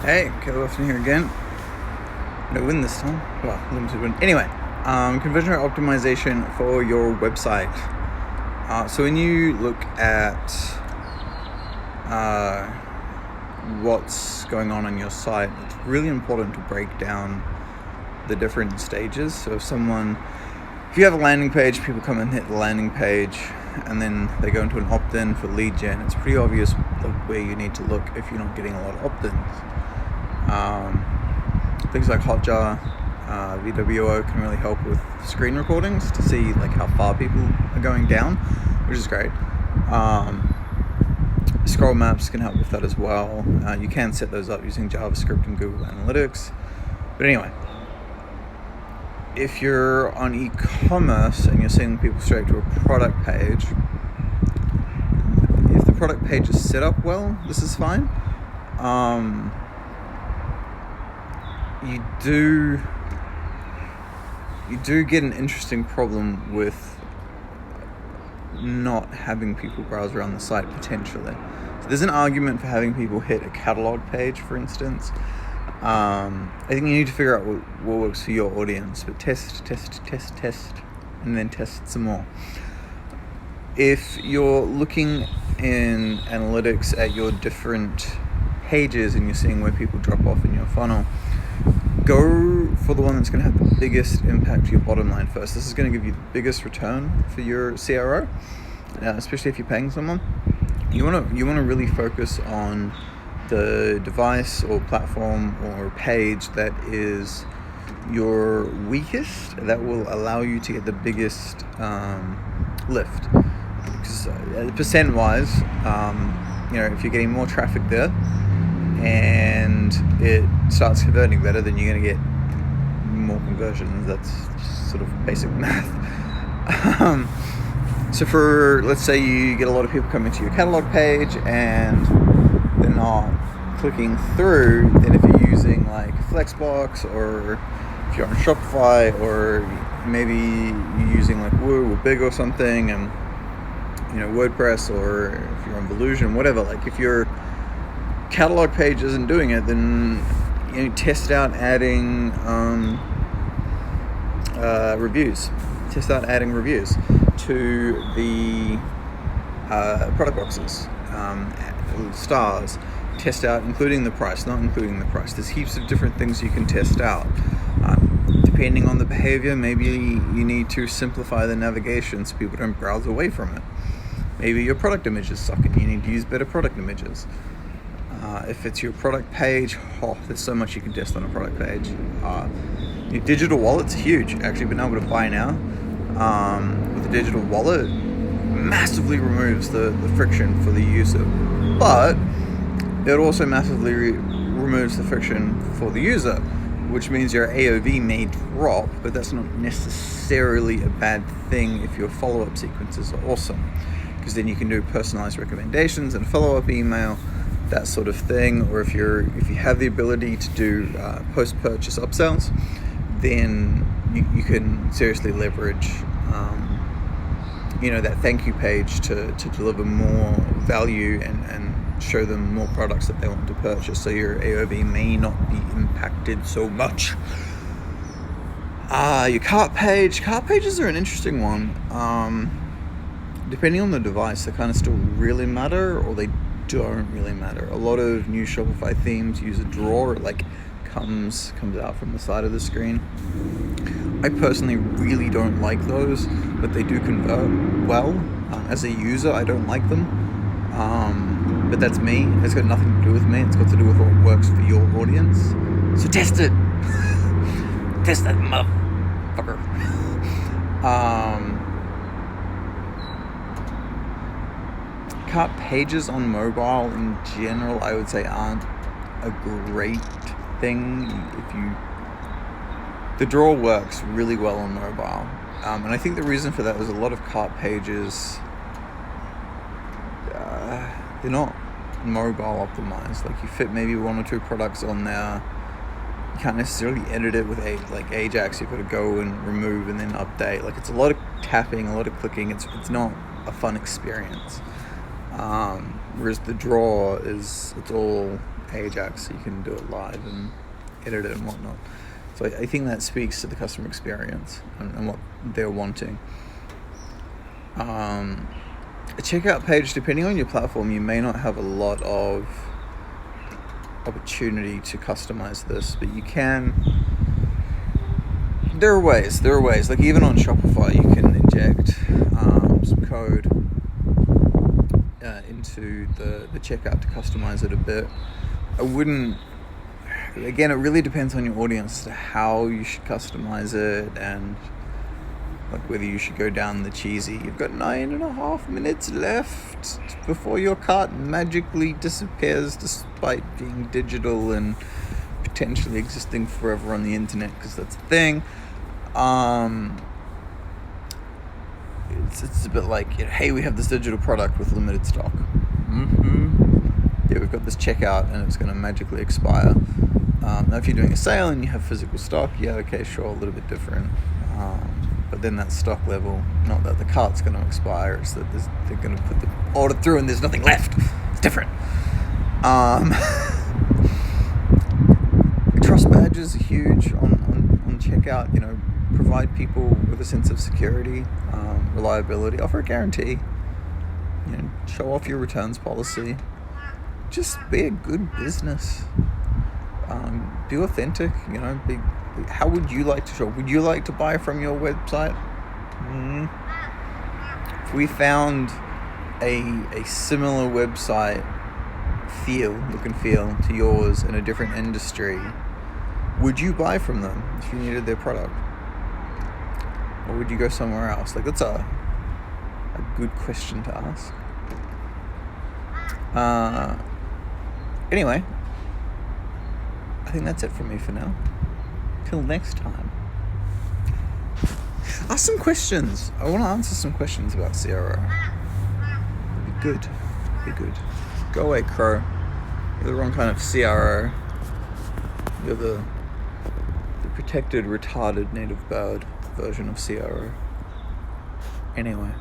Hey, Kevin here again. No win this time. Well, limited win. Anyway, conversion rate optimization for your website. So when you look at what's going on your site, it's really important to break down the different stages. So if you have a landing page, people come and hit the landing page, and then they go into an opt-in for lead gen. It's pretty obvious where you need to look if you're not getting a lot of opt-ins. Things like Hotjar, VWO can really help with screen recordings to see like how far people are going down, which is great. Scroll maps can help with that as well. You can set those up using JavaScript and Google Analytics. But anyway, if you're on e-commerce and you're sending people straight to a product page, if the product page is set up well, this is fine. You do get an interesting problem with not having people browse around the site potentially. So there's an argument for having people hit a catalog page, for instance. I think you need to figure out what works for your audience, but test, and then test some more. If you're looking in analytics at your different pages and you're seeing where people drop off in your funnel, go for the one that's going to have the biggest impact to your bottom line first. This is going to give you the biggest return for your CRO, especially if you're paying someone. You want to really focus on the device or platform or page that is your weakest, that will allow you to get the biggest lift. Because percent-wise, if you're getting more traffic there, and it starts converting better, then you're going to get more conversions. That's just sort of basic math. So let's say you get a lot of people coming to your catalog page and they're not clicking through, then if you're using like Flexbox, or if you're on Shopify, or maybe you're using like Woo or Big or something, and WordPress, or if you're on Volusion, whatever, like if your catalog page isn't doing it, then test out adding reviews. Test out adding reviews to the product boxes, stars. Test out including the price, not including the price. There's heaps of different things you can test out. Depending on the behavior, maybe you need to simplify the navigation so people don't browse away from it. Maybe your product images suck and you need to use better product images. If it's your product page, there's so much you can test on a product page. Your digital wallet's huge. Actually, being able to buy now with a digital wallet massively removes the friction for the user. But it also massively removes the friction for the user, which means your AOV may drop, but that's not necessarily a bad thing if your follow-up sequences are awesome, because then you can do personalized recommendations and follow-up email, that sort of thing. Or if you have the ability to do post-purchase upsells, then you can seriously leverage that thank you page to deliver more value and show them more products that they want to purchase, so your AOV may not be impacted so much. Your cart pages are an interesting one. Depending on the device, they kind of still really matter, or they don't really matter. A lot of new Shopify themes use a drawer. It like comes out from the side of the screen. I personally really don't like those, but they do convert well. As a user, I don't like them, but that's me. It's got nothing to do with me. It's got to do with what works for your audience. So test it. Test that motherfucker. Cart pages on mobile in general, I would say, aren't a great thing. The drawer works really well on mobile, and I think the reason for that is a lot of cart pages, they're not mobile optimized. Like, you fit maybe one or two products on there. You can't necessarily edit it with Ajax. You've got to go and remove and then update. Like, it's a lot of tapping, a lot of clicking. It's not a fun experience. Whereas the drawer it's Ajax, so you can do it live and edit it and whatnot. So I think that speaks to the customer experience and what they're wanting. A checkout page, depending on your platform, you may not have a lot of opportunity to customize this, but you can. There are ways. Like even on Shopify, you can inject some code into the checkout to customize it a bit. I wouldn't. Again, it really depends on your audience as to how you should customize it, and like whether you should go down the cheesy, you've got 9.5 minutes left before your cart magically disappears despite being digital and potentially existing forever on the internet, because that's the thing. It's a bit like, hey, we have this digital product with limited stock. Yeah, we've got this checkout and it's going to magically expire. Now if you're doing a sale and you have physical stock, yeah, okay, sure, a little bit different. But then that stock level, not that the cart's going to expire, it's that they're going to put the order through and there's nothing left. It's different. Trust badges are huge on checkout. Provide people with a sense of security, reliability, offer a guarantee, show off your returns policy. Just be a good business. Be authentic, how would you like to shop? Would you like to buy from your website? If we found a similar website look and feel to yours in a different industry, would you buy from them if you needed their product? Or would you go somewhere else? Like, that's a good question to ask. Anyway, I think that's it from me for now. Till next time. Ask some questions. I want to answer some questions about CRO. It'd be good. Go away, crow. You're the wrong kind of CRO. You're the protected, retarded native bird version of CRO. Anyway.